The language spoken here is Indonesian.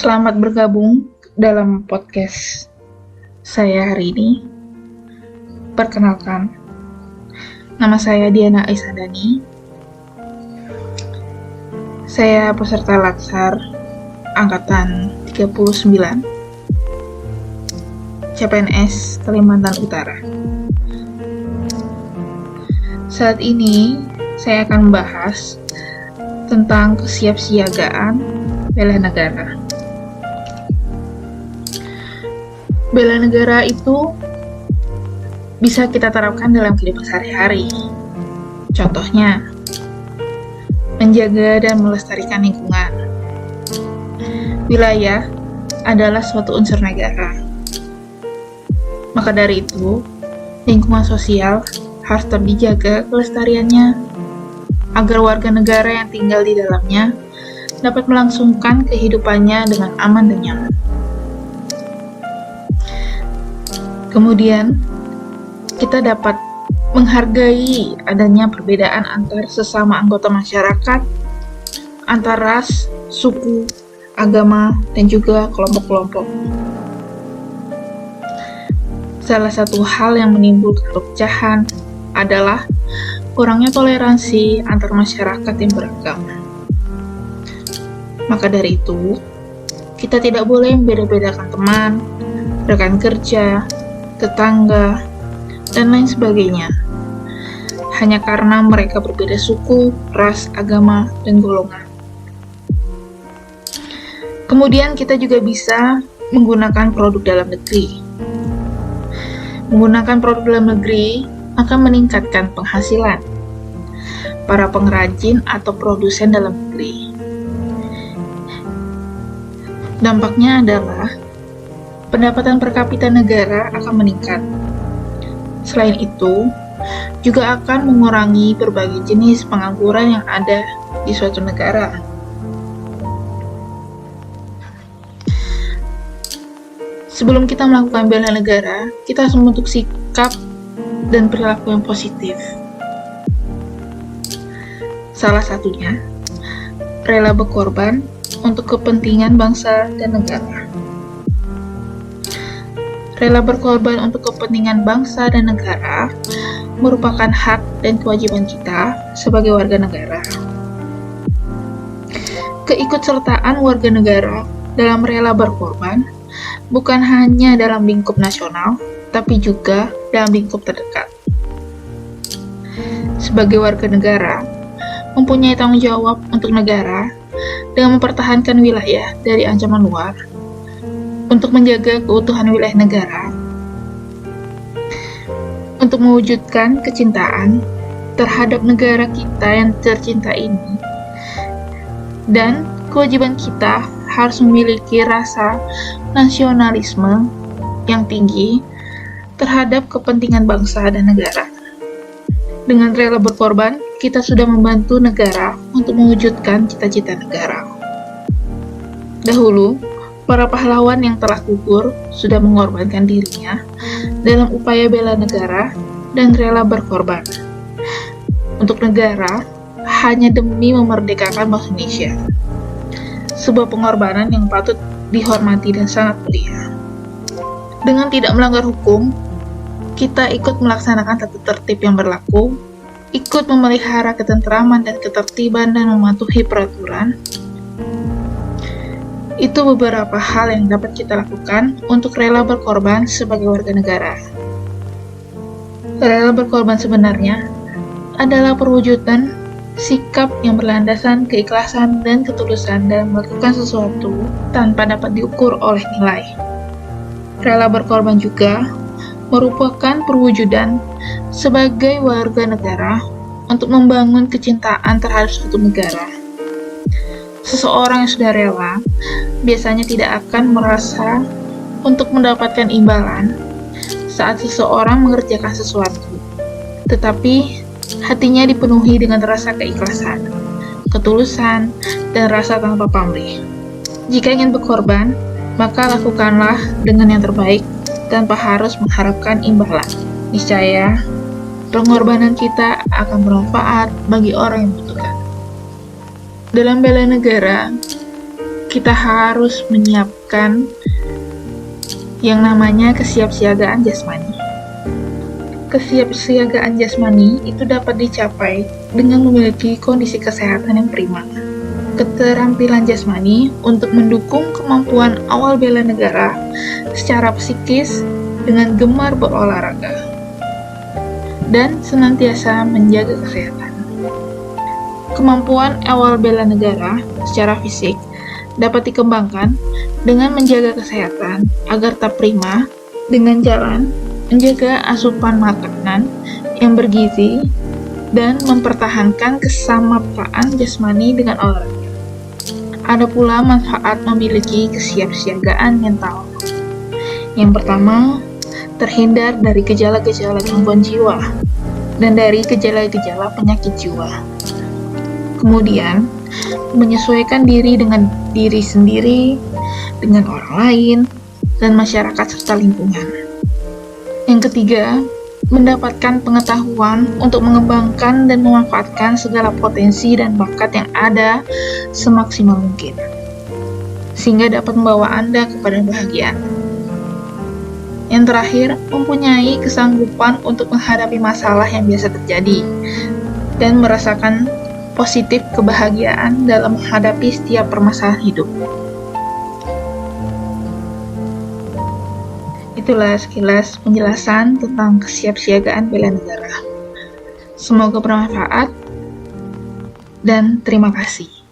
Selamat bergabung dalam podcast saya hari ini. Perkenalkan, nama saya Diana Aisadani. Saya peserta Latsar Angkatan 39 CPNS Kalimantan Utara. Saat ini saya akan membahas tentang kesiapsiagaan bela negara. Bela negara itu bisa kita terapkan dalam kehidupan sehari-hari. Contohnya, menjaga dan melestarikan lingkungan. Wilayah adalah suatu unsur negara. Maka dari itu, lingkungan sosial harus tetap dijaga kelestariannya agar warga negara yang tinggal di dalamnya dapat melangsungkan kehidupannya dengan aman dan nyaman. Kemudian, kita dapat menghargai adanya perbedaan antar sesama anggota masyarakat, antar ras, suku, agama, dan juga kelompok-kelompok. Salah satu hal yang menimbulkan perpecahan adalah kurangnya toleransi antar masyarakat yang beragama. Maka dari itu, kita tidak boleh membeda-bedakan teman, rekan kerja, tetangga, dan lain sebagainya, hanya karena mereka berbeda suku, ras, agama, dan golongan. Kemudian kita juga bisa menggunakan produk dalam negeri. Menggunakan produk dalam negeri akan meningkatkan penghasilan para pengrajin atau produsen dalam negeri. Dampaknya adalah pendapatan per kapita negara akan meningkat. Selain itu, juga akan mengurangi berbagai jenis pengangguran yang ada di suatu negara. Sebelum kita melakukan bela negara, kita harus membentuk sikap dan perilaku yang positif. Salah satunya, rela berkorban untuk kepentingan bangsa dan negara. Rela berkorban untuk kepentingan bangsa dan negara merupakan hak dan kewajiban kita sebagai warga negara. Keikutsertaan warga negara dalam rela berkorban bukan hanya dalam lingkup nasional, tapi juga dalam lingkup terdekat. Sebagai warga negara, mempunyai tanggung jawab untuk negara dengan mempertahankan wilayah dari ancaman luar, untuk menjaga keutuhan wilayah negara, untuk mewujudkan kecintaan terhadap negara kita yang tercinta ini, dan kewajiban kita harus memiliki rasa nasionalisme yang tinggi terhadap kepentingan bangsa dan negara. Dengan rela berkorban, kita sudah membantu negara untuk mewujudkan cita-cita negara. Dahulu, para pahlawan yang telah gugur sudah mengorbankan dirinya dalam upaya bela negara dan rela berkorban untuk negara hanya demi memerdekakan bangsa Indonesia. Sebuah pengorbanan yang patut dihormati dan sangat mulia. Dengan tidak melanggar hukum, kita ikut melaksanakan tata tertib yang berlaku, ikut memelihara ketentraman dan ketertiban dan mematuhi peraturan. Itu beberapa hal yang dapat kita lakukan untuk rela berkorban sebagai warga negara. Rela berkorban sebenarnya adalah perwujudan sikap yang berlandasan keikhlasan dan ketulusan dalam melakukan sesuatu tanpa dapat diukur oleh nilai. Rela berkorban juga merupakan perwujudan sebagai warga negara untuk membangun kecintaan terhadap suatu negara. Seseorang yang sudah rela biasanya tidak akan merasa untuk mendapatkan imbalan saat seseorang mengerjakan sesuatu, tetapi hatinya dipenuhi dengan rasa keikhlasan, ketulusan, dan rasa tanpa pamrih. Jika ingin berkorban, maka lakukanlah dengan yang terbaik tanpa harus mengharapkan imbalan. Niscaya, pengorbanan kita akan bermanfaat bagi orang yang membutuhkan. Dalam bela negara, kita harus menyiapkan yang namanya kesiapsiagaan jasmani. Kesiapsiagaan jasmani itu dapat dicapai dengan memiliki kondisi kesehatan yang prima. Keterampilan jasmani untuk mendukung kemampuan awal bela negara secara psikis dengan gemar berolahraga dan senantiasa menjaga kesehatan. Kemampuan awal bela negara secara fisik dapat dikembangkan dengan menjaga kesehatan agar tetap prima dengan jalan menjaga asupan makanan yang bergizi dan mempertahankan kesamapaan jasmani dengan olahraga. Ada pula manfaat memiliki kesiapsiagaan mental. Yang pertama, terhindar dari gejala-gejala gangguan jiwa dan dari gejala-gejala penyakit jiwa. Kemudian, menyesuaikan diri dengan diri sendiri, dengan orang lain, dan masyarakat serta lingkungan. Yang ketiga, mendapatkan pengetahuan untuk mengembangkan dan memanfaatkan segala potensi dan bakat yang ada semaksimal mungkin, sehingga dapat membawa Anda kepada kebahagiaan. Yang terakhir, mempunyai kesanggupan untuk menghadapi masalah yang biasa terjadi dan merasakan positif kebahagiaan dalam menghadapi setiap permasalahan hidup. Itulah sekilas penjelasan tentang kesiapsiagaan bela negara. Semoga bermanfaat dan terima kasih.